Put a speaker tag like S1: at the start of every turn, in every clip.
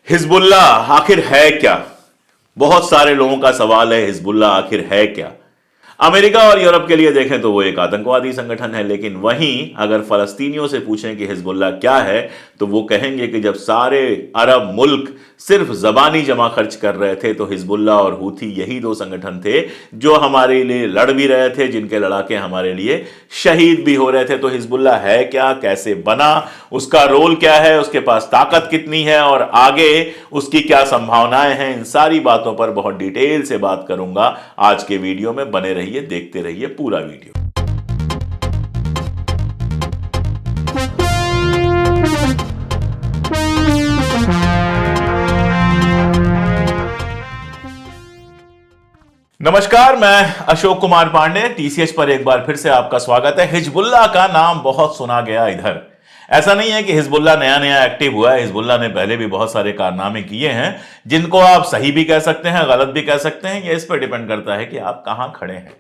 S1: Hezbollah आखिर है क्या? बहुत सारे लोगों का सवाल है, हिजबुल्लाह आखिर है क्या? अमेरिका और यूरोप के लिए देखें तो वो एक आतंकवादी संगठन है, लेकिन वहीं अगर फलस्तीनियों से पूछें कि हिजबुल्लाह क्या है तो वो कहेंगे कि जब सारे अरब मुल्क सिर्फ जबानी जमा खर्च कर रहे थे तो हिजबुल्लाह और हूथी यही दो संगठन थे जो हमारे लिए लड़ भी रहे थे, जिनके लड़ाके हमारे लिए शहीद भी हो रहे थे। तो हिजबुल्लाह है क्या, कैसे बना, उसका रोल क्या है, उसके पास ताकत कितनी है और आगे उसकी क्या संभावनाएं हैं, इन सारी बातों पर बहुत डिटेल से बात करूंगा आज के वीडियो में। बने रहिए, देखते रहिए पूरा वीडियो। नमस्कार, मैं अशोक कुमार पांडे, टीसीएच पर एक बार फिर से आपका स्वागत है। हिजबुल्लाह का नाम बहुत सुना गया इधर। ऐसा नहीं है कि हिजबुल्लाह नया नया एक्टिव हुआ है, हिजबुल्लाह ने पहले भी बहुत सारे कारनामे किए हैं जिनको आप सही भी कह सकते हैं, गलत भी कह सकते हैं। यह इस पर डिपेंड करता है कि आप कहां खड़े हैं।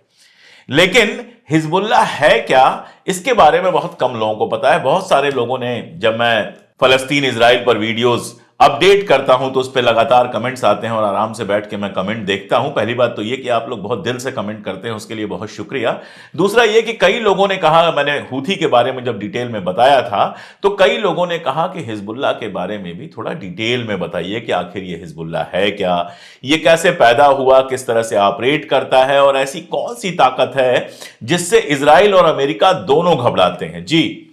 S1: लेकिन हिजबुल्लाह है क्या, इसके बारे में बहुत कम लोगों को पता है। बहुत सारे लोगों ने, जब मैं फलस्तीन इजराइल पर वीडियोस अपडेट करता हूं तो उस पर लगातार कमेंट्स आते हैं और आराम से बैठ के मैं कमेंट देखता हूं। पहली बात तो ये कि आप लोग बहुत दिल से कमेंट करते हैं, उसके लिए बहुत शुक्रिया। दूसरा ये कि कई लोगों ने कहा, मैंने हूथी के बारे में जब डिटेल में बताया था तो कई लोगों ने कहा कि हिजबुल्लाह के बारे में भी थोड़ा डिटेल में बताइए कि आखिर ये हिजबुल्लाह है क्या, ये कैसे पैदा हुआ, किस तरह से ऑपरेट करता है और ऐसी कौन सी ताकत है जिससे इजराइल और अमेरिका दोनों घबराते हैं। जी,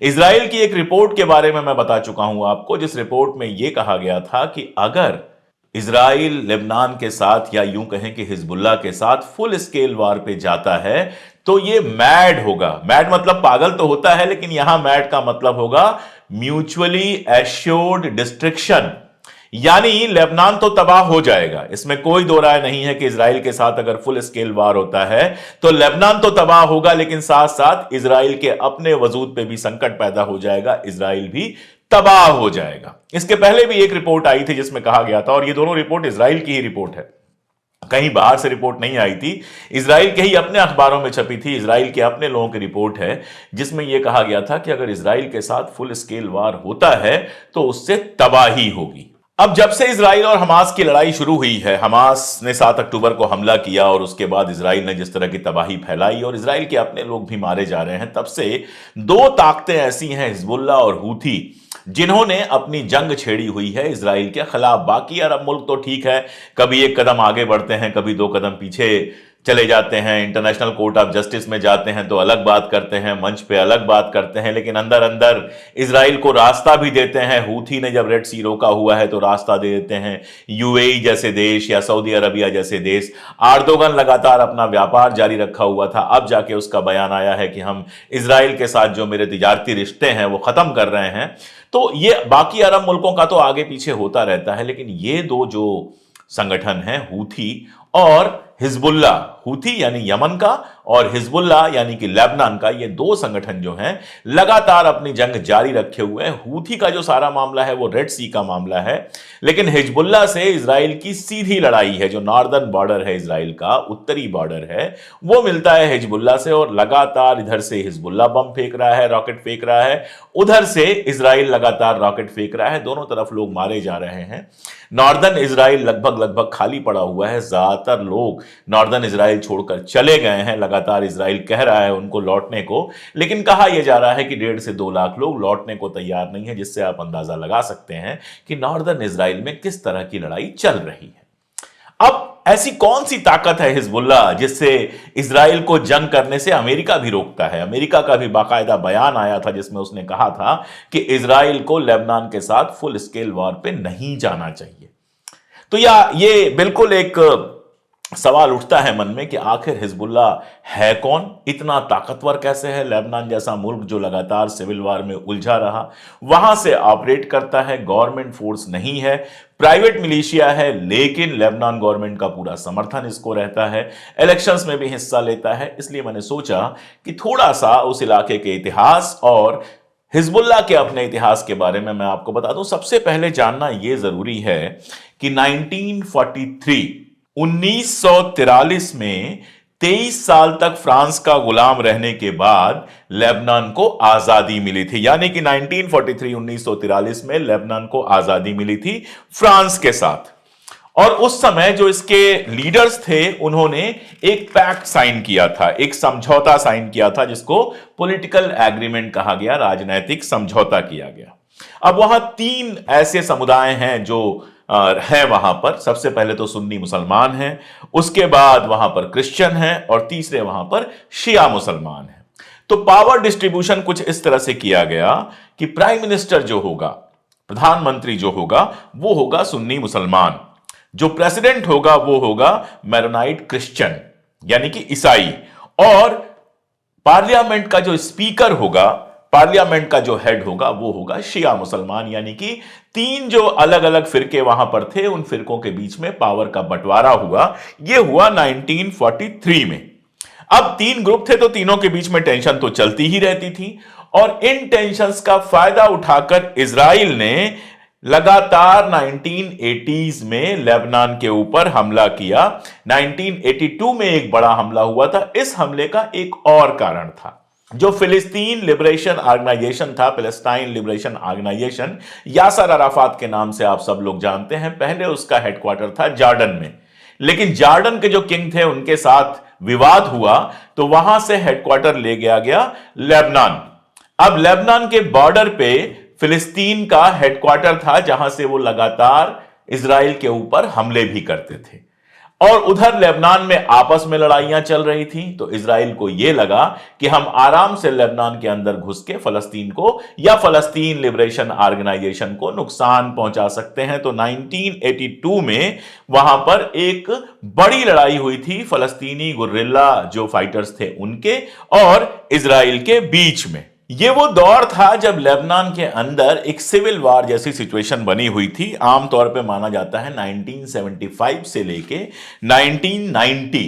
S1: इजराइल की एक रिपोर्ट के बारे में मैं बता चुका हूं आपको, जिस रिपोर्ट में यह कहा गया था कि अगर इजराइल लेबनान के साथ, या यूं कहें कि हिजबुल्लाह के साथ फुल स्केल वार पे जाता है तो ये मैड होगा। मैड मतलब पागल तो होता है, लेकिन यहां मैड का मतलब होगा म्यूचुअली एश्योर्ड डिस्ट्रक्शन, यानी लेबनान तो तबाह हो जाएगा। इसमें कोई दो राय नहीं है कि इजराइल के साथ अगर फुल स्केल वार होता है तो लेबनान तो तबाह होगा, लेकिन साथ साथ इजराइल के अपने वजूद पे भी संकट पैदा हो जाएगा, इजराइल भी तबाह हो जाएगा। इसके पहले भी एक रिपोर्ट आई थी जिसमें कहा गया था, और ये दोनों रिपोर्ट इजराइल की ही रिपोर्ट है, कहीं बाहर से रिपोर्ट नहीं आई थी, इजराइल के ही अपने अखबारों में छपी थी, इजराइल के अपने लोगों की रिपोर्ट है, जिसमें यह कहा गया था कि अगर इजराइल के साथ फुल स्केल वार होता है तो उससे तबाही होगी। अब जब से इजराइल और हमास की लड़ाई शुरू हुई है, हमास ने 7 अक्टूबर को हमला किया और उसके बाद इजराइल ने जिस तरह की तबाही फैलाई और इजराइल के अपने लोग भी मारे जा रहे हैं, तब से दो ताकतें ऐसी हैं, हिजबुल्लाह और हूथी, जिन्होंने अपनी जंग छेड़ी हुई है इजराइल के खिलाफ। बाकी अरब मुल्क तो ठीक है, कभी एक कदम आगे बढ़ते हैं, कभी दो कदम पीछे चले जाते हैं, इंटरनेशनल कोर्ट ऑफ जस्टिस में जाते हैं तो अलग बात करते हैं, मंच पे अलग बात करते हैं, लेकिन अंदर अंदर इजराइल को रास्ता भी देते हैं। हूथी ने जब रेड सी रोका हुआ है तो रास्ता दे देते हैं यूएई जैसे देश या सऊदी अरबिया जैसे देश। आर्दोगन लगातार अपना व्यापार जारी रखा हुआ था, अब जाके उसका बयान आया है कि हम इजराइल के साथ जो मेरे तिजारती रिश्ते हैं वो खत्म कर रहे हैं। तो ये बाकी अरब मुल्कों का तो आगे पीछे होता रहता है, लेकिन ये दो जो संगठन हैं, हूथी और हिजबुल्लाह, हूथी यानी यमन का और हिजबुल्लाह यानी कि लेबनान का, ये दो संगठन जो हैं लगातार अपनी जंग जारी रखे हुए हैं। हूथी का जो सारा मामला है वो रेड सी का मामला है, लेकिन हिजबुल्लाह से इजराइल की सीधी लड़ाई है। जो नॉर्दर्न बॉर्डर है इजराइल का, उत्तरी बॉर्डर है, वो मिलता है हिजबुल्लाह से, और लगातार इधर से हिजबुल्लाह बम फेंक रहा है, रॉकेट फेंक रहा है, उधर से इजराइल लगातार रॉकेट फेंक रहा है, दोनों तरफ लोग मारे जा रहे हैं। नॉर्दर्न इजराइल लगभग खाली पड़ा हुआ है, ज्यादातर लोग नॉर्दर्न इजराइल छोड़कर चले गए हैं। लगातार इजराइल कह रहा है उनको लौटने को, लेकिन कहा यह जा रहा है कि 1.5 से 2 लाख लोग लौटने को तैयार नहीं है, जिससे आप अंदाजा लगा सकते हैं कि नॉर्दर्न इजराइल में किस तरह की लड़ाई चल रही है। अब ऐसी कौन सी ताकत है हिजबुल्लाह जिससे इजराइल को जंग करने से अमेरिका भी रोकता है? अमेरिका का भी बाकायदा बयान आया था जिसमें उसने कहा था कि इजराइल को लेबनान के साथ फुल स्केल वॉर पे नहीं जाना चाहिए। तो ये बिल्कुल एक सवाल उठता है मन में कि आखिर हिजबुल्लाह है कौन, इतना ताकतवर कैसे है? लेबनान जैसा मुल्क जो लगातार सिविल वार में उलझा रहा, वहां से ऑपरेट करता है, गवर्नमेंट फोर्स नहीं है, प्राइवेट मिलिशिया है, लेकिन लेबनान गवर्नमेंट का पूरा समर्थन इसको रहता है, इलेक्शंस में भी हिस्सा लेता है। इसलिए मैंने सोचा कि थोड़ा सा उस इलाके के इतिहास और हिजबुल्लाह के अपने इतिहास के बारे में मैं आपको बता दूं। सबसे पहले जानना यह जरूरी है कि 1943 1943 में 23 साल तक फ्रांस का गुलाम रहने के बाद लेबनान को आजादी मिली थी। यानी कि 1943 में लेबनान को आजादी मिली थी फ्रांस के साथ। और उस समय जो इसके लीडर्स थे उन्होंने एक पैक्ट साइन किया था, एक समझौता साइन किया था, जिसको पॉलिटिकल एग्रीमेंट कहा गया, राजनैतिक समझौता किया गया। अब वहां 3 ऐसे समुदाय हैं जो है वहां पर। सबसे पहले तो सुन्नी मुसलमान हैं, उसके बाद वहां पर क्रिश्चियन हैं, और तीसरे वहां पर शिया मुसलमान हैं। तो पावर डिस्ट्रीब्यूशन कुछ इस तरह से किया गया कि प्राइम मिनिस्टर जो होगा, प्रधानमंत्री जो होगा, वो होगा सुन्नी मुसलमान। जो प्रेसिडेंट होगा वो होगा मैरोनाइट क्रिश्चियन यानी कि ईसाई। और पार्लियामेंट का जो स्पीकर होगा, पार्लियामेंट का जो हेड होगा, वो होगा शिया मुसलमान। यानी कि 3 जो अलग अलग फिरके वहां पर थे, उन फिरकों के बीच में पावर का बंटवारा हुआ। यह हुआ 1943 में। अब 3 ग्रुप थे तो तीनों के बीच में टेंशन तो चलती ही रहती थी, और इन टेंशंस का फायदा उठाकर इजराइल ने लगातार 1980s में लेबनान के ऊपर हमला किया। 1982 में एक बड़ा हमला हुआ था। इस हमले का एक और कारण था। जो फिलिस्तीन लिबरेशन ऑर्गेनाइजेशन था, Palestine liberation organisation, Yasser Arafat के नाम से आप सब लोग जानते हैं, पहले उसका हेडक्वार्टर था जॉर्डन में। लेकिन जॉर्डन के जो किंग थे उनके साथ विवाद हुआ, तो वहां से हेडक्वार्टर ले गया लेबनान। अब लेबनान के बॉर्डर पे फिलिस्तीन का हेडक्वार्टर था, जहां से वो लगातार इजराइल के ऊपर हमले भी करते थे। और उधर लेबनान में आपस में लड़ाइयां चल रही थी, तो इजराइल को यह लगा कि हम आराम से लेबनान के अंदर घुस के फलस्तीन को या फलस्तीन लिबरेशन ऑर्गेनाइजेशन को नुकसान पहुंचा सकते हैं। तो 1982 में वहां पर एक बड़ी लड़ाई हुई थी फलस्तीनी गुर्रिल्ला जो फाइटर्स थे उनके और इजराइल के बीच में। ये वो दौर था जब लेबनान के अंदर एक सिविल वार जैसी सिचुएशन बनी हुई थी। आमतौर पे माना जाता है 1975 से लेके 1990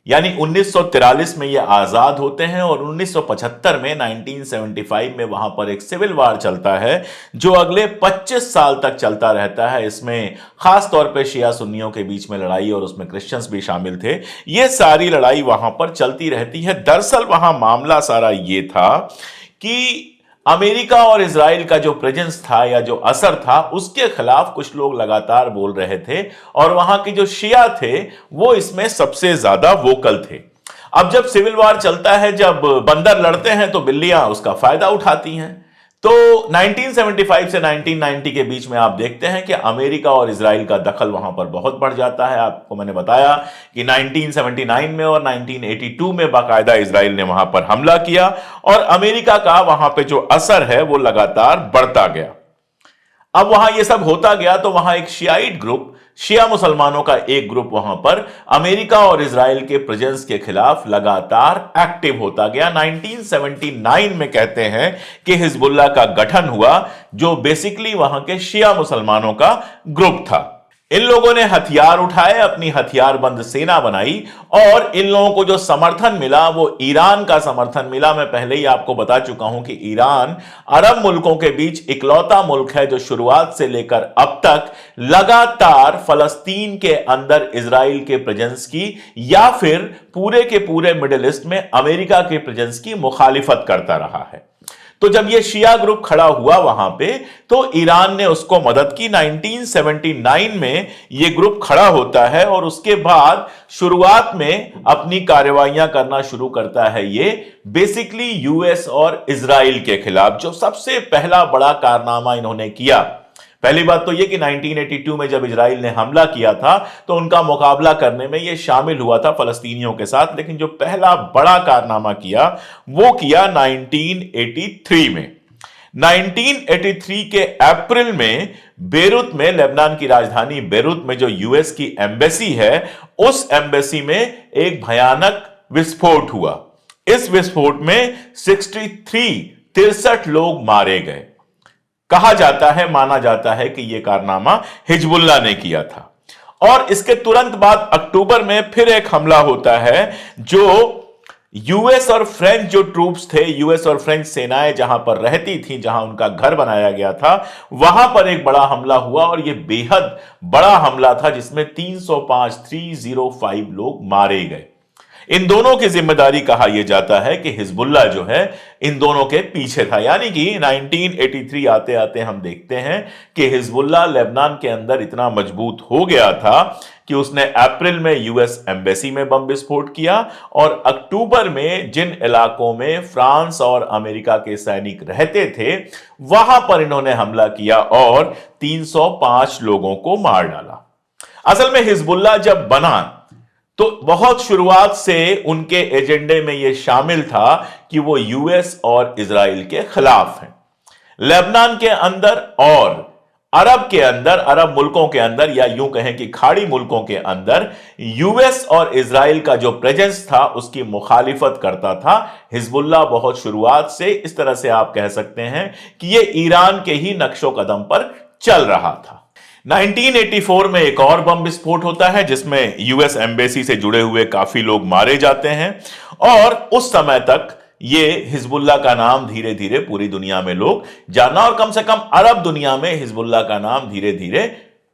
S1: यानी 1943 में ये आजाद होते हैं, और 1975 में 1975 में वहां पर एक सिविल वार चलता है जो अगले 25 साल तक चलता रहता है। इसमें खास तौर पे शिया सुन्नियों के बीच में लड़ाई, और उसमें क्रिश्चियंस भी शामिल थे। ये सारी लड़ाई वहां पर चलती रहती है। दरअसल वहां मामला सारा ये था कि अमेरिका और इजराइल का जो प्रेजेंस था या जो असर था, उसके खिलाफ कुछ लोग लगातार बोल रहे थे, और वहां के जो शिया थे वो इसमें सबसे ज्यादा वोकल थे। अब जब सिविल वार चलता है, जब बंदर लड़ते हैं तो बिल्लियां उसका फायदा उठाती हैं। तो 1975 से 1990 के बीच में आप देखते हैं कि अमेरिका और इजराइल का दखल वहां पर बहुत बढ़ जाता है। आपको मैंने बताया कि 1979 में और 1982 में बाकायदा इजराइल ने वहां पर हमला किया, और अमेरिका का वहां पे जो असर है वो लगातार बढ़ता गया। अब वहां ये सब होता गया तो वहां एक शियाइट ग्रुप, शिया मुसलमानों का एक ग्रुप वहां पर अमेरिका और इजराइल के प्रेजेंस के खिलाफ लगातार एक्टिव होता गया। 1979 में कहते हैं कि हिजबुल्लाह का गठन हुआ, जो बेसिकली वहां के शिया मुसलमानों का ग्रुप था। इन लोगों ने हथियार उठाए, अपनी हथियारबंद सेना बनाई, और इन लोगों को जो समर्थन मिला वो ईरान का समर्थन मिला। मैं पहले ही आपको बता चुका हूं कि ईरान अरब मुल्कों के बीच इकलौता मुल्क है जो शुरुआत से लेकर अब तक लगातार फलस्तीन के अंदर इजराइल के प्रेजेंस की या फिर पूरे के पूरे मिडिल ईस्ट में अमेरिका के प्रेजेंस की मुखालिफत करता रहा है। तो जब यह शिया ग्रुप खड़ा हुआ वहां पे, तो ईरान ने उसको मदद की। 1979 में यह ग्रुप खड़ा होता है, और उसके बाद शुरुआत में अपनी कार्रवाइयां करना शुरू करता है ये बेसिकली यूएस और इजराइल के खिलाफ। जो सबसे पहला बड़ा कारनामा इन्होंने किया, पहली बात तो यह कि 1982 में जब इजराइल ने हमला किया था तो उनका मुकाबला करने में यह शामिल हुआ था फलस्तीनियों के साथ, लेकिन जो पहला बड़ा कारनामा किया वो किया 1983 में। 1983 के अप्रैल में बेरूत में, लेबनान की राजधानी बेरूत में जो यूएस की एम्बेसी है, उस एम्बेसी में एक भयानक विस्फोट हुआ। इस विस्फोट में 63 लोग मारे गए। कहा जाता है, माना जाता है कि यह कारनामा हिजबुल्लाह ने किया था। और इसके तुरंत बाद अक्टूबर में फिर एक हमला होता है, जो यूएस और फ्रेंच जो ट्रूप्स थे, यूएस और फ्रेंच सेनाएं जहां पर रहती थी, जहां उनका घर बनाया गया था, वहां पर एक बड़ा हमला हुआ, और यह बेहद बड़ा हमला था जिसमें 305 लोग मारे गए। इन दोनों की जिम्मेदारी कहा यह जाता है कि हिजबुल्लाह जो है इन दोनों के पीछे था। यानी कि 1983 आते आते हम देखते हैं कि हिजबुल्लाह लेबनान के अंदर इतना मजबूत हो गया था कि उसने अप्रैल में यूएस एम्बेसी में बम विस्फोट किया और अक्टूबर में जिन इलाकों में फ्रांस और अमेरिका के सैनिक रहते थे वहां पर इन्होंने हमला किया और 305 लोगों को मार डाला। असल में हिजबुल्लाह जब बना तो बहुत शुरुआत से उनके एजेंडे में यह शामिल था कि वो यूएस और इजराइल के खिलाफ हैं। लेबनान के अंदर और अरब के अंदर, अरब मुल्कों के अंदर या यूं कहें कि खाड़ी मुल्कों के अंदर यूएस और इजराइल का जो प्रेजेंस था उसकी मुखालिफत करता था हिजबुल्लाह। बहुत शुरुआत से इस तरह से आप कह सकते हैं कि यह ईरान के ही नक्शो कदम पर चल रहा था। 1984 में एक और बम विस्फोट होता है जिसमें यूएस एम्बेसी से जुड़े हुए काफी लोग मारे जाते हैं और उस समय तक ये हिजबुल्लाह का नाम धीरे धीरे पूरी दुनिया में लोग जानना और कम से कम अरब दुनिया में हिजबुल्लाह का नाम धीरे धीरे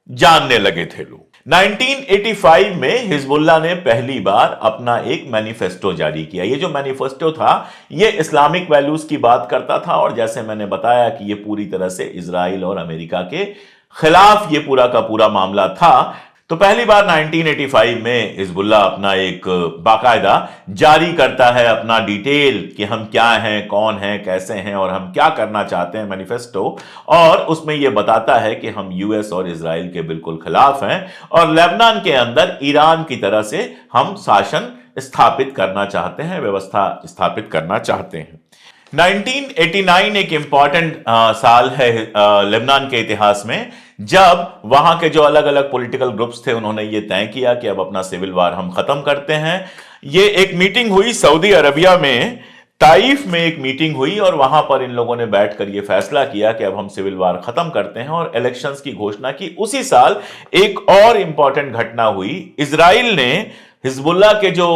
S1: जानने लगे थे लोग। 1985 में हिजबुल्लाह ने पहली बार अपना एक मैनिफेस्टो जारी किया। ये जो मैनिफेस्टो था ये इस्लामिक वैल्यूज की बात करता था और जैसे मैंने बताया कि ये पूरी तरह से इजराइल और अमेरिका के खिलाफ ये पूरा का पूरा मामला था। तो पहली बार 1985 में हिजबुल्लाह अपना एक बाकायदा जारी करता है अपना डिटेल कि हम क्या हैं, कौन हैं, कैसे हैं और हम क्या करना चाहते हैं मैनिफेस्टो। और उसमें यह बताता है कि हम यूएस और इजराइल के बिल्कुल खिलाफ हैं और लेबनान के अंदर ईरान की तरह से हम शासन स्थापित करना चाहते हैं, व्यवस्था स्थापित करना चाहते हैं। 1989 एक इंपॉर्टेंट साल है लेबनान के इतिहास में, जब वहां के जो अलग अलग पॉलिटिकल ग्रुप्स थे उन्होंने ये तय किया कि अब अपना सिविल वार हम खत्म करते हैं। ये एक मीटिंग हुई सऊदी अरबिया में, ताइफ में एक मीटिंग हुई और वहां पर इन लोगों ने बैठकर ये फैसला किया कि अब हम सिविल वार खत्म करते हैं और इलेक्शंस की घोषणा की। उसी साल एक और इंपॉर्टेंट घटना हुई, इजराइल ने हिजबुल्लाह के जो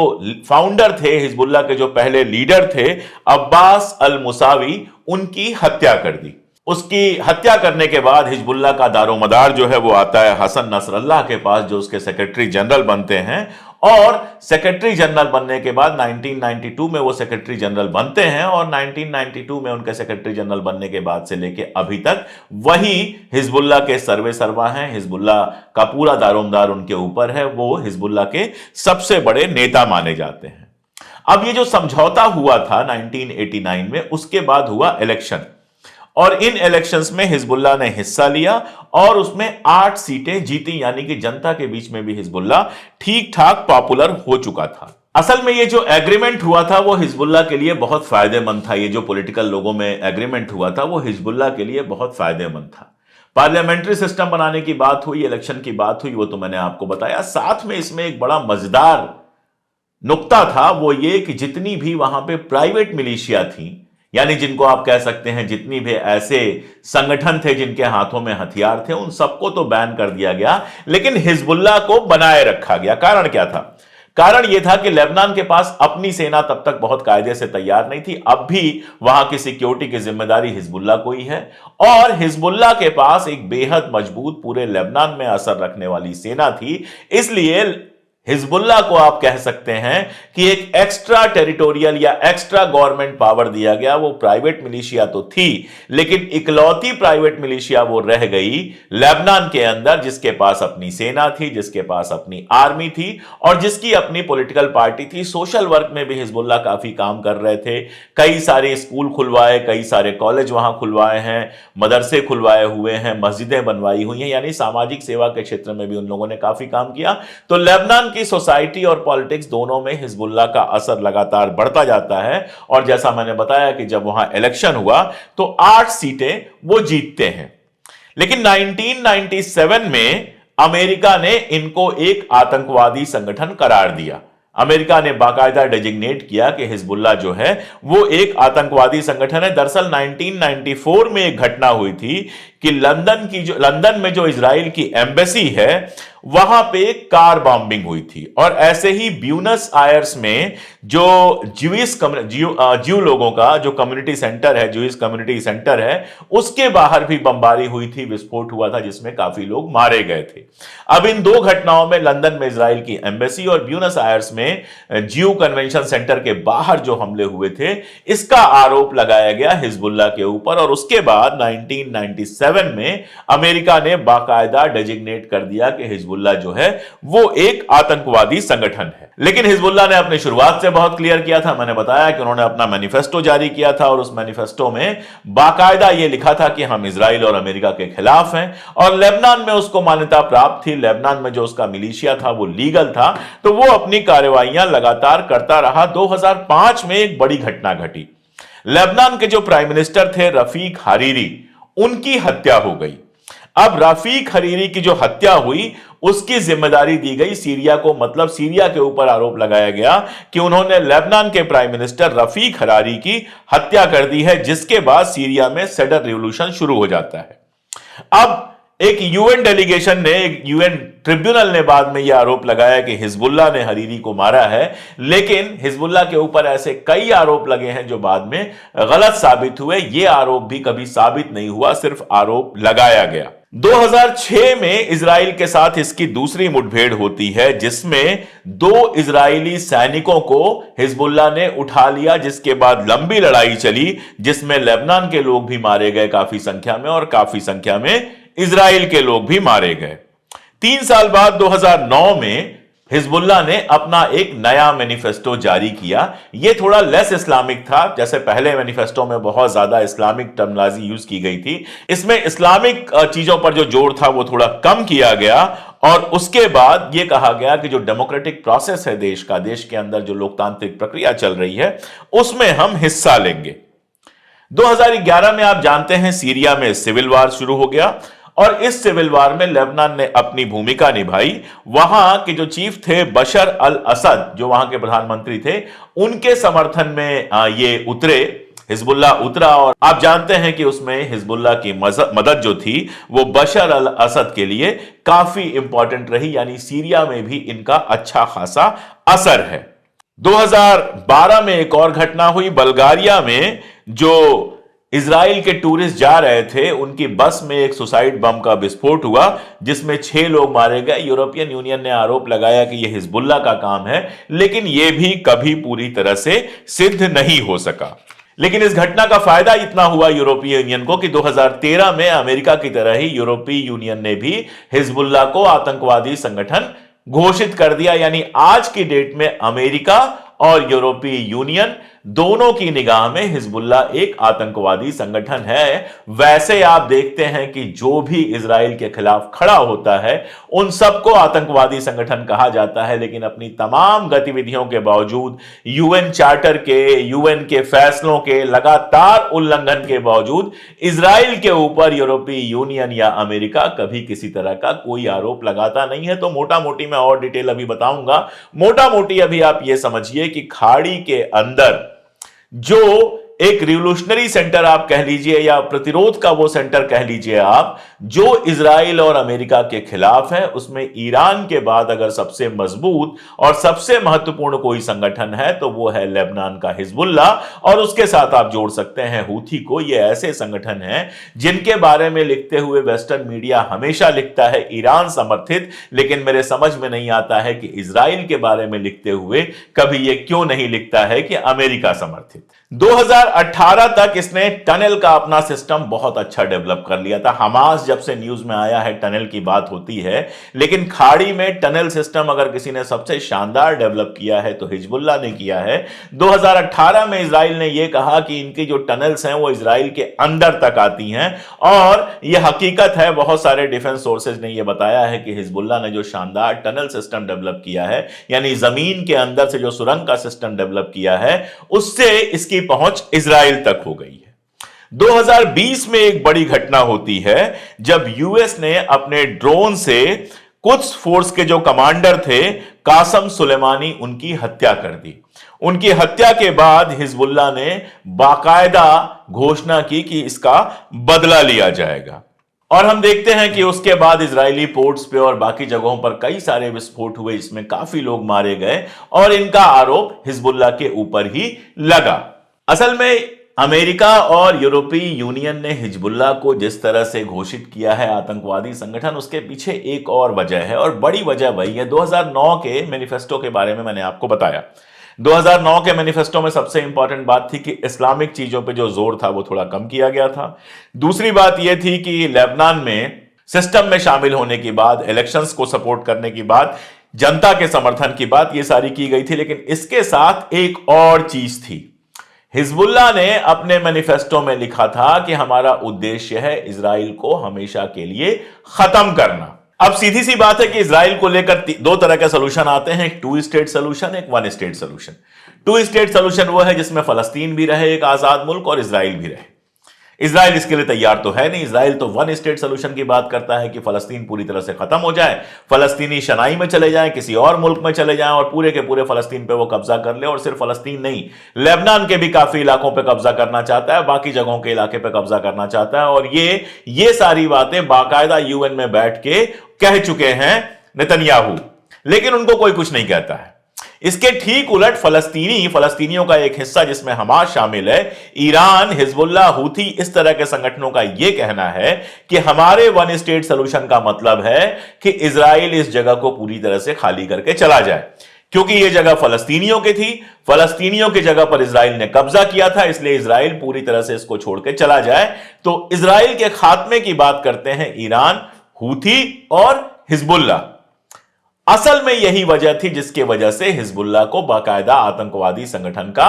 S1: फाउंडर थे, हिजबुल्लाह के जो पहले लीडर थे अब्बास अल मुसावी, उनकी हत्या कर दी। उसकी हत्या करने के बाद हिजबुल्लाह का दारोमदार जो है वो आता है हसन नसरल्लाह के पास जो उसके सेक्रेटरी जनरल बनते हैं और सेक्रेटरी जनरल बनने के बाद 1992 में वो सेक्रेटरी जनरल बनते हैं और 1992 में उनके सेक्रेटरी जनरल बनने के बाद से लेके अभी तक वही हिजबुल्लाह के सर्वे सर्वा हैं। हिजबुल्लाह का पूरा दारोमदार उनके ऊपर है, वो हिजबुल्लाह के सबसे बड़े नेता माने जाते हैं। अब ये जो समझौता हुआ था 1989 में, उसके बाद हुआ इलेक्शन और इन इलेक्शंस में हिजबुल्लाह ने हिस्सा लिया और उसमें 8 सीटें जीती, यानी कि जनता के बीच में भी हिजबुल्लाह ठीक ठाक पॉपुलर हो चुका था। असल में ये जो एग्रीमेंट हुआ था वो हिजबुल्लाह के लिए बहुत फायदेमंद था। ये जो पॉलिटिकल लोगों में एग्रीमेंट हुआ था वो हिजबुल्लाह के लिए बहुत फायदेमंद था। पार्लियामेंट्री सिस्टम बनाने की बात हुई, इलेक्शन की बात हुई, वो तो मैंने आपको बताया। साथ में इसमें एक बड़ा मजेदार नुक्ता था, वो ये कि जितनी भी वहां पे प्राइवेट मिलिशिया थी, यानी जिनको आप कह सकते हैं जितनी भी ऐसे संगठन थे जिनके हाथों में हथियार थे, उन सबको तो बैन कर दिया गया, लेकिन हिजबुल्लाह को बनाए रखा गया। कारण क्या था? कारण यह था कि लेबनान के पास अपनी सेना तब तक बहुत कायदे से तैयार नहीं थी। अब भी वहां की सिक्योरिटी की जिम्मेदारी हिजबुल्लाह को ही है और हिजबुल्लाह के पास एक बेहद मजबूत पूरे लेबनान में असर रखने वाली सेना थी। इसलिए हिजबुल्लाह को आप कह सकते हैं कि एक एक्स्ट्रा टेरिटोरियल या एक्स्ट्रा गवर्नमेंट पावर दिया गया। वो प्राइवेट मिलिशिया तो थी, लेकिन इकलौती प्राइवेट मिलिशिया वो रह गई लेबनान के अंदर जिसके पास अपनी सेना थी, जिसके पास अपनी आर्मी थी और जिसकी अपनी पॉलिटिकल पार्टी थी। सोशल वर्क में भी हिजबुल्लाह काफी काम कर रहे थे। कई सारे स्कूल खुलवाए, कई सारे कॉलेज वहां खुलवाए हैं, मदरसे खुलवाए हुए हैं, मस्जिदें बनवाई हुई हैं, यानी सामाजिक सेवा के क्षेत्र में भी उन लोगों ने काफी काम किया। तो लेबनान की सोसाइटी और पॉलिटिक्स दोनों में हिजबुल्लाह का असर लगातार बढ़ता जाता है और जैसा मैंने बताया कि जब वहां इलेक्शन हुआ तो 8 सीटें वो जीतते हैं। लेकिन 1997 में अमेरिका ने इनको एक आतंकवादी संगठन करार दिया। अमेरिका ने बाकायदा डेजिग्नेट किया कि हिजबुल्लाह जो है वो एक आतंकवादी संगठन है। दरअसल 1994 में एक घटना हुई थी कि लंदन में जो इजराइल की एम्बेसी है वहां पे कार बॉम्बिंग हुई थी, और ऐसे ही ब्यूनस आयर्स में जो ज्यू लोगों का जो कम्युनिटी सेंटर है, ज्यूइश कम्युनिटी सेंटर है, उसके बाहर भी बमबारी हुई थी, विस्फोट हुआ था जिसमें काफी लोग मारे गए थे। अब इन दो घटनाओं में लंदन में इजराइल की एम्बेसी और ब्यूनस आयर्स में ज्यू कन्वेंशन सेंटर के बाहर जो हमले हुए थे, इसका आरोप लगाया गया हिजबुल्लाह के ऊपर, और उसके बाद 1997 में अमेरिका ने बाकायदा डेजिग्नेट कर दिया कि हिजबुल्लाह जो है वो एक आतंकवादी संगठन है। लेकिन हिजबुल्लाह ने अपनी शुरुआत से बहुत क्लियर किया था। मैंने बताया कि उन्होंने अपना मैनिफेस्टो जारी किया था, और उस मैनिफेस्टो में बाकायदा यह लिखा था कि हम इजराइल और अमेरिका के खिलाफ हैं, और लेबनान में उसको मान्यता प्राप्त थी। लेबनान में जो उसका मिलिशिया था वो लीगल था, तो वो अपनी कार्रवाइयां लगातार करता रहा। 2005 में एक बड़ी घटना घटी। लेबनान के जो प्राइम मिनिस्टर थे रफीक हरीरी, उनकी हत्या हो गई। अब रफीक हरीरी की जो हत्या हुई उसकी जिम्मेदारी दी गई सीरिया को, मतलब सीरिया के ऊपर आरोप लगाया गया कि उन्होंने लेबनान के प्राइम मिनिस्टर रफीक हरारी की हत्या कर दी है, जिसके बाद सीरिया में सडन रिवॉल्यूशन शुरू हो जाता है। अब एक यूएन डेलीगेशन ने, एक यूएन ट्रिब्यूनल ने बाद में यह आरोप लगाया कि हिजबुल्लाह ने हरीरी को मारा है, लेकिन हिजबुल्लाह के ऊपर ऐसे कई आरोप लगे हैं जो बाद में गलत साबित हुए। यह आरोप भी कभी साबित नहीं हुआ, सिर्फ आरोप लगाया गया। 2006 में इजराइल के साथ इसकी दूसरी मुठभेड़ होती है, जिसमें 2 इजरायली सैनिकों को हिजबुल्लाह ने उठा लिया, जिसके बाद लंबी लड़ाई चली, जिसमें लेबनान के लोग भी मारे गए काफी संख्या में, और काफी संख्या में इजराइल के लोग भी मारे गए। 3 साल बाद 2009 में हिजबुल्लाह ने अपना एक नया मैनिफेस्टो जारी किया। यह थोड़ा लेस इस्लामिक था, जैसे पहले मैनिफेस्टो में बहुत ज्यादा इस्लामिक टर्मिनोलॉजी यूज की गई थी। इसमें इस्लामिक चीजों पर जो जोर था वो थोड़ा कम किया गया, और उसके बाद यह कहा गया कि जो डेमोक्रेटिक प्रोसेस है देश के अंदर जो लोकतांत्रिक प्रक्रिया चल रही है, उसमें हम हिस्सा लेंगे। 2011 में आप जानते हैं सीरिया में सिविल वार शुरू हो गया, और इस सिविल वार में लेबनान ने अपनी भूमिका निभाई। वहां के जो चीफ थे बशर अल असद, जो वहां के प्रधानमंत्री थे, उनके समर्थन में ये उतरे, हिजबुल्लाह उतरा, और आप जानते हैं कि उसमें हिजबुल्लाह की मदद जो थी वो बशर अल असद के लिए काफी इंपॉर्टेंट रही, यानी सीरिया में भी इनका अच्छा खासा असर है। 2012 में एक और घटना हुई। बल्गारिया में जो इजराइल के टूरिस्ट जा रहे थे, उनकी बस में एक सुसाइड बम का विस्फोट हुआ, जिसमें 6 लोग मारे गए। यूरोपियन यूनियन ने आरोप लगाया कि यह हिजबुल्लाह का काम है, लेकिन यह भी कभी पूरी तरह से सिद्ध नहीं हो सका। लेकिन इस घटना का फायदा इतना हुआ यूरोपीय यूनियन को कि 2013 में अमेरिका की तरह ही यूरोपीय यूनियन ने भी हिजबुल्लाह को आतंकवादी संगठन घोषित कर दिया। यानी आज की डेट में अमेरिका और यूरोपीय यूनियन दोनों की निगाह में हिजबुल्लाह एक आतंकवादी संगठन है। वैसे आप देखते हैं कि जो भी इजराइल के खिलाफ खड़ा होता है उन सबको आतंकवादी संगठन कहा जाता है, लेकिन अपनी तमाम गतिविधियों के बावजूद, यूएन चार्टर के, यूएन के फैसलों के लगातार उल्लंघन के बावजूद इजराइल के ऊपर यूरोपीय यूनियन या अमेरिका कभी किसी तरह का कोई आरोप लगाता नहीं है। तो मोटा मोटी मैं और डिटेल अभी बताऊंगा। मोटा मोटी अभी आप यह समझिए कि खाड़ी के अंदर जो एक रिवोल्यूशनरी सेंटर आप कह लीजिए या प्रतिरोध का वो सेंटर कह लीजिए आप, जो इजराइल और अमेरिका के खिलाफ है, उसमें ईरान के बाद अगर सबसे मजबूत और सबसे महत्वपूर्ण कोई संगठन है तो वो है लेबनान का हिजबुल्लाह, और उसके साथ आप जोड़ सकते हैं हूथी को। ये ऐसे संगठन हैं जिनके बारे में लिखते हुए वेस्टर्न मीडिया हमेशा लिखता है ईरान समर्थित, लेकिन मेरे समझ में नहीं आता है कि इजराइल के बारे में लिखते हुए कभी ये क्यों नहीं लिखता है कि अमेरिका समर्थित। 2018 तक इसने टनल का अपना सिस्टम बहुत अच्छा डेवलप कर लिया था। हमास जब से न्यूज में आया है टनल की बात होती है, लेकिन खाड़ी में टनल सिस्टम अगर किसी ने सबसे शानदार डेवलप किया है तो हिजबुल्लाह ने किया है। 2018 में इजराइल ने यह कहा कि इनकी जो टनल्स हैं वो इजराइल के अंदर तक आती हैं, और यह हकीकत है। बहुत सारे डिफेंस सोर्सेज ने यह बताया है कि हिजबुल्लाह ने जो शानदार टनल सिस्टम डेवलप किया है, यानी जमीन के अंदर से जो सुरंग का सिस्टम डेवलप किया है, उससे इसकी पहुंच इजराइल तक हो गई है। 2020 में एक बड़ी घटना होती है जब यूएस ने अपने ड्रोन से कुछ फोर्स के जो कमांडर थे कासम सुलेमानी, उनकी हत्या कर दी। उनकी हत्या के बाद हिजबुल्लाह ने बाकायदा घोषणा की कि इसका बदला लिया जाएगा। और हम देखते हैं कि उसके बाद इजरायली पोर्ट्स पे और बाकी जगहों पर कई सारे विस्फोट हुए, जिसमें काफी लोग मारे गए और इनका आरोप हिजबुल्लाह के ऊपर ही लगा। असल में अमेरिका और यूरोपीय यूनियन ने हिजबुल्लाह को जिस तरह से घोषित किया है आतंकवादी संगठन, उसके पीछे एक और वजह है और बड़ी वजह वही है। 2009 के मैनिफेस्टो के बारे में मैंने आपको बताया। 2009 के मैनिफेस्टो में सबसे इंपॉर्टेंट बात थी कि इस्लामिक चीजों पे जो जोर था वो थोड़ा कम किया गया था। दूसरी बात यह थी कि लेबनान में सिस्टम में शामिल होने की बात, इलेक्शंस को सपोर्ट करने की बात, जनता के समर्थन की बात, ये सारी की गई थी। लेकिन इसके साथ एक और चीज थी। हिजबुल्लाह ने अपने मैनिफेस्टो में लिखा था कि हमारा उद्देश्य है इजराइल को हमेशा के लिए खत्म करना। अब सीधी सी बात है कि इजराइल को लेकर दो तरह के सोल्यूशन आते हैं, एक 2 स्टेट सोल्यूशन, एक 1 स्टेट सोल्यूशन। 2 स्टेट सोल्यूशन वो है जिसमें फलस्तीन भी रहे, एक आजाद मुल्क, और इजराइल भी रहे। इजराइल इसके लिए तैयार तो है नहीं। इजराइल तो 1 स्टेट सोल्यूशन की बात करता है कि फलस्तीन पूरी तरह से खत्म हो जाए, फलस्तीनी शनाई में चले जाएं, किसी और मुल्क में चले जाएं और पूरे के पूरे फलस्तीन पे वो कब्जा कर ले। और सिर्फ फलस्तीन नहीं, लेबनान के भी काफी इलाकों पे कब्जा करना चाहता है, बाकी जगहों के इलाके पे कब्जा करना चाहता है। और ये सारी बातें बाकायदा यूएन में बैठ के कह चुके हैं नेतन्याहू, लेकिन उनको कोई कुछ नहीं कहता है। इसके ठीक उलट फलस्तीनियों का एक हिस्सा जिसमें हमास शामिल है, ईरान, हिजबुल्लाह, हूथी, इस तरह के संगठनों का यह कहना है कि हमारे 1 स्टेट सोल्यूशन का मतलब है कि इजराइल इस जगह को पूरी तरह से खाली करके चला जाए, क्योंकि यह जगह फलस्तीनियों की थी, फलस्तीनियों की जगह पर इजराइल ने कब्जा किया था, इसलिए इजराइल पूरी तरह से इसको छोड़ के चला जाए। तो इजराइल के खात्मे की बात करते हैं ईरान, हूथी और हिजबुल्लाह। असल में यही वजह थी जिसकी वजह से हिजबुल्लाह को बाकायदा आतंकवादी संगठन का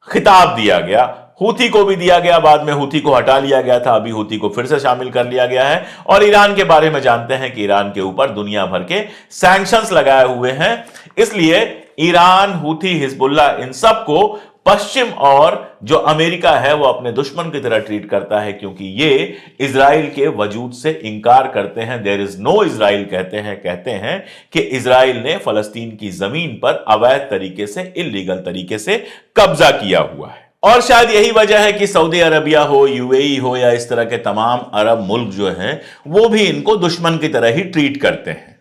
S1: खिताब दिया गया। हूथी को भी दिया गया, बाद में हूथी को हटा लिया गया था, अभी हूथी को फिर से शामिल कर लिया गया है। और ईरान के बारे में जानते हैं कि ईरान के ऊपर दुनिया भर के सैंक्शंस लगाए हुए हैं। इसलिए ईरान, हूथी, हिजबुल्लाह, इन सबको पश्चिम और जो अमेरिका है वो अपने दुश्मन की तरह ट्रीट करता है, क्योंकि ये इजराइल के वजूद से इंकार करते हैं। देयर इज नो इजराइल कहते हैं कि इजराइल ने फलस्तीन की जमीन पर अवैध तरीके से, इल्लीगल तरीके से कब्जा किया हुआ है। और शायद यही वजह है कि सऊदी अरबिया हो, यूएई हो या इस तरह के तमाम अरब मुल्क जो हैं वो भी इनको दुश्मन की तरह ही ट्रीट करते हैं।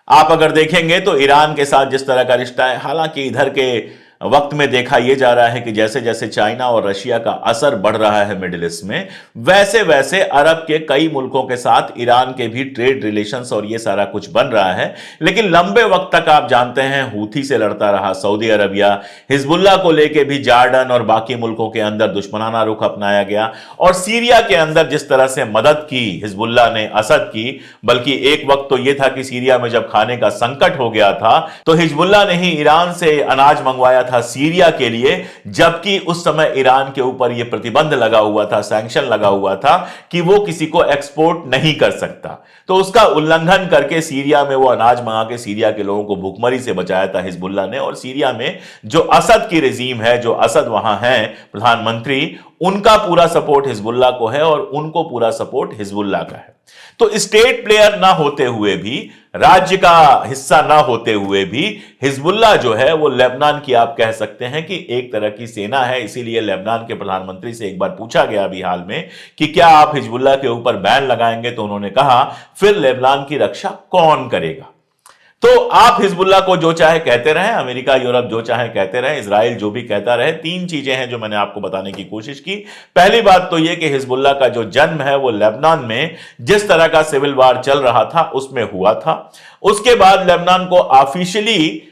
S1: आप अगर देखेंगे तो ईरान के साथ जिस तरह का रिश्ता है, हालांकि इधर के वक्त में देखा यह जा रहा है कि जैसे जैसे चाइना और रशिया का असर बढ़ रहा है मिडिल ईस्ट में, वैसे वैसे अरब के कई मुल्कों के साथ ईरान के भी ट्रेड रिलेशंस और ये सारा कुछ बन रहा है। लेकिन लंबे वक्त तक आप जानते हैं हूथी से लड़ता रहा सऊदी अरबिया, हिजबुल्लाह को लेकर भी जॉर्डन और बाकी मुल्कों के अंदर दुश्मनाना रुख अपनाया गया। और सीरिया के अंदर जिस तरह से मदद की हिजबुल्लाह ने असद की, बल्कि एक वक्त तो यह था कि सीरिया में जब खाने का संकट हो गया था तो हिजबुल्लाह ने ही ईरान से अनाज मंगवाया था सीरिया के लिए, जबकि उस समय ईरान के ऊपर यह प्रतिबंध लगा हुआ था, सैंक्शन लगा हुआ था कि वो किसी को एक्सपोर्ट नहीं कर सकता। तो उसका उल्लंघन करके सीरिया में वो अनाज मंगा के सीरिया के लोगों को भूखमरी से बचाया था हिजबुल्लाह ने। और सीरिया में जो असद की रेजीम है, जो असद वहां है प्रधानमंत्री, उनका पूरा सपोर्ट हिजबुल्लाह को है और उनको पूरा सपोर्ट हिजबुल्लाह का है। तो स्टेट प्लेयर ना होते हुए भी, राज्य का हिस्सा ना होते हुए भी, हिजबुल्लाह जो है वो लेबनान की आप कह सकते हैं कि एक तरह की सेना है। इसीलिए लेबनान के प्रधानमंत्री से एक बार पूछा गया अभी हाल में कि क्या आप हिजबुल्लाह के ऊपर बैन लगाएंगे, तो उन्होंने कहा फिर लेबनान की रक्षा कौन करेगा। तो आप हिजबुल्लाह को जो चाहे कहते रहें, अमेरिका यूरोप जो चाहे कहते रहें, इजराइल जो भी कहता रहे, 3 चीजें हैं जो मैंने आपको बताने की कोशिश की। पहली बात तो यह कि हिजबुल्लाह का जो जन्म है वो लेबनान में जिस तरह का सिविल वार चल रहा था उसमें हुआ था। उसके बाद लेबनान को ऑफिशियली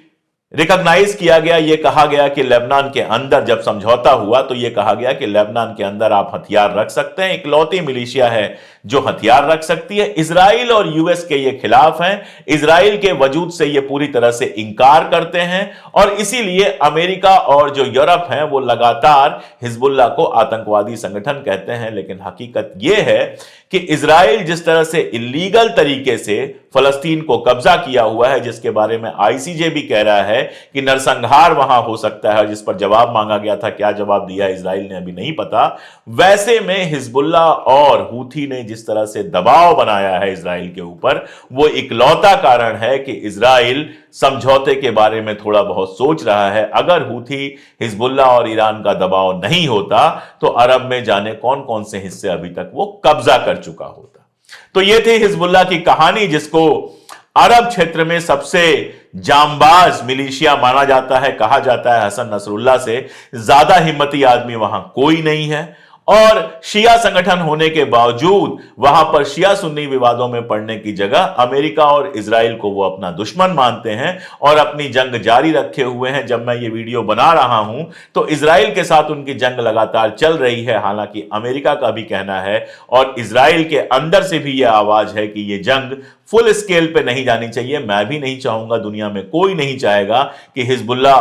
S1: रिकॉग्नाइज किया गया, यह कहा गया कि लेबनान के अंदर जब समझौता हुआ तो यह कहा गया कि लेबनान के अंदर आप हथियार रख सकते हैं, इकलौती मिलिशिया है जो हथियार रख सकती है। इजराइल और यूएस के ये खिलाफ हैं, इजराइल के वजूद से ये पूरी तरह से इंकार करते हैं और इसीलिए अमेरिका और जो यूरोप हैं वो लगातार हिजबुल्लाह को आतंकवादी संगठन कहते हैं। लेकिन हकीकत यह है कि इजराइल जिस तरह से इलीगल तरीके से फलस्तीन को कब्जा किया हुआ है, जिसके बारे में आईसीजे भी कह रहा है कि नरसंहार वहां हो सकता है, जिस पर जवाब मांगा गया था, क्या जवाब दिया इजराइल ने अभी नहीं पता। वैसे में हिजबुल्लाह और हूथी ने जिस तरह से दबाव बनाया है इजराइल के ऊपर, वो इकलौता कारण है कि इजराइल समझौते के बारे में थोड़ा बहुत सोच रहा है। अगर हूथी, हिजबुल्लाह और ईरान का दबाव नहीं होता तो अरब में जाने कौन कौन से हिस्से अभी तक वो कब्जा कर चुका होता। तो ये थी हिजबुल्लाह की कहानी, जिसको अरब क्षेत्र में सबसे जांबाज मिलिशिया माना जाता है, कहा जाता है हसन नसरुल्लाह से ज्यादा हिम्मती आदमी वहां कोई नहीं है। और शिया संगठन होने के बावजूद वहां पर शिया सुन्नी विवादों में पड़ने की जगह अमेरिका और इजराइल को वो अपना दुश्मन मानते हैं और अपनी जंग जारी रखे हुए हैं। जब मैं ये वीडियो बना रहा हूं तो इजराइल के साथ उनकी जंग लगातार चल रही है, हालांकि अमेरिका का भी कहना है और इजराइल के अंदर से भी यह आवाज है कि यह जंग फुल स्केल पे नहीं जानी चाहिए। मैं भी नहीं चाहूंगा, दुनिया में कोई नहीं चाहेगा कि हिजबुल्लाह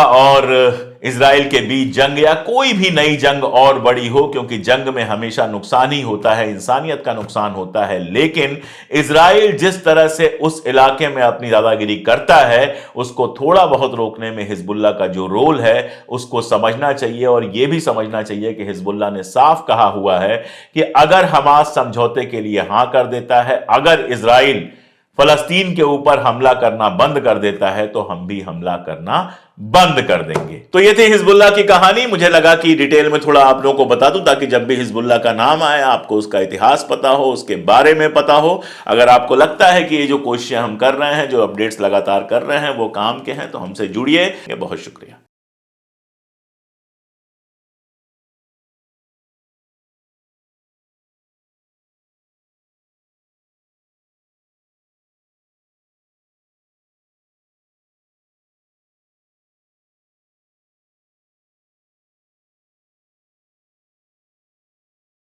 S1: और इजराइल के बीच जंग या कोई भी नई जंग और बड़ी हो, क्योंकि जंग में हमेशा नुकसान ही होता है, इंसानियत का नुकसान होता है। लेकिन इजराइल जिस तरह से उस इलाके में अपनी दादागिरी करता है, उसको थोड़ा बहुत रोकने में हिजबुल्लाह का जो रोल है उसको समझना चाहिए। और यह भी समझना चाहिए कि हिजबुल्लाह ने साफ कहा हुआ है कि अगर हमास समझौते के लिए हां कर देता है, अगर इजराइल फलस्तीन के ऊपर हमला करना बंद कर देता है, तो हम भी हमला करना बंद कर देंगे। तो ये थी हिजबुल्लाह की कहानी। मुझे लगा कि डिटेल में थोड़ा आप लोगों को बता दूं, ताकि जब भी हिजबुल्लाह का नाम आए आपको उसका इतिहास पता हो, उसके बारे में पता हो। अगर आपको लगता है कि ये जो कोशिशें हम कर रहे हैं, जो अपडेट्स लगातार कर रहे हैं, वो काम के हैं, तो हमसे जुड़िए। बहुत शुक्रिया।